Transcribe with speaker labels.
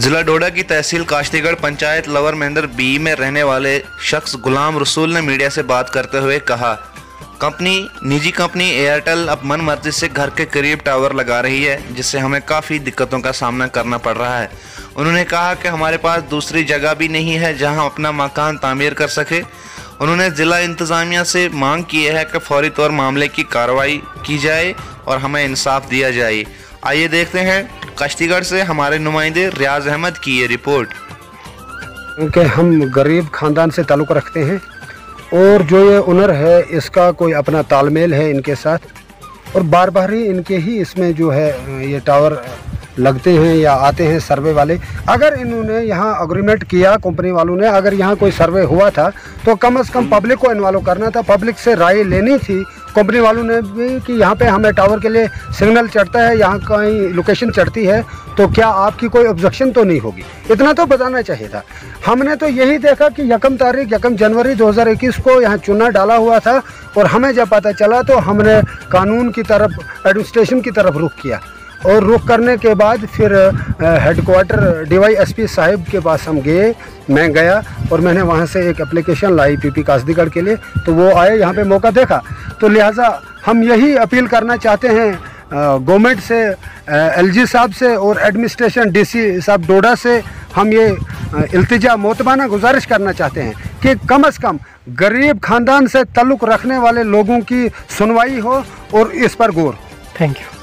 Speaker 1: जिला डोडा की तहसील काश्तीगढ़ panchayat lover Mahendra B में रहने वाले शख्स गुलाम रसूल ने मीडिया से बात करते हुए कहा, निजी कंपनी एयरटेल अब मन मर्जी से घर के करीब टावर लगा रही है, जिससे हमें काफ़ी दिक्कतों का सामना करना पड़ रहा है। उन्होंने कहा कि हमारे पास दूसरी जगह भी नहीं है जहां हम अपना मकान तामीर कर सके। उन्होंने ज़िला इंतज़ामिया से मांग की है कि फौरी तौर मामले की कार्रवाई की जाए और हमें इंसाफ दिया जाए। आइए देखते हैं काश्तीगढ़ से हमारे नुमाइंदे रियाज अहमद की ये रिपोर्ट।
Speaker 2: क्योंकि हम गरीब ख़ानदान से ताल्लुक़ रखते हैं और जो ये ओनर है इसका कोई अपना तालमेल है इनके साथ और बार बार ही इनके ही इसमें जो है ये टावर लगते हैं या आते हैं सर्वे वाले। अगर इन्होंने यहाँ अग्रीमेंट किया कंपनी वालों ने, अगर यहाँ कोई सर्वे हुआ था तो कम से कम पब्लिक को इन्वॉल्व करना था, पब्लिक से राय लेनी थी कंपनी वालों ने भी कि यहाँ पे हमें टावर के लिए सिग्नल चढ़ता है, यहाँ कहीं लोकेशन चढ़ती है तो क्या आपकी कोई ऑब्जेक्शन तो नहीं होगी, इतना तो बताना चाहिए था। हमने तो यही देखा कि 1 जनवरी 2021 को यहाँ चुना डाला हुआ था और हमें जब पता चला तो हमने कानून की तरफ, एडमिनिस्ट्रेशन की तरफ रुख किया और रुख करने के बाद फिर हेडक्वार्टर DYSP साहिब के पास हम गए। मैं गया और मैंने वहाँ से एक एप्लीकेशन लाई PP काश्तीगढ़ के लिए, तो वो आए यहाँ पे मौका देखा। तो लिहाजा हम यही अपील करना चाहते हैं गवर्नमेंट से, LG साहब से और एडमिनिस्ट्रेशन DC साहब डोडा से हम ये इल्तिजा मोतबाना गुजारिश करना चाहते हैं कि कम से कम गरीब ख़ानदान से ताल्लुक़ रखने वाले लोगों की सुनवाई हो और इस पर गौर।
Speaker 3: Thank you.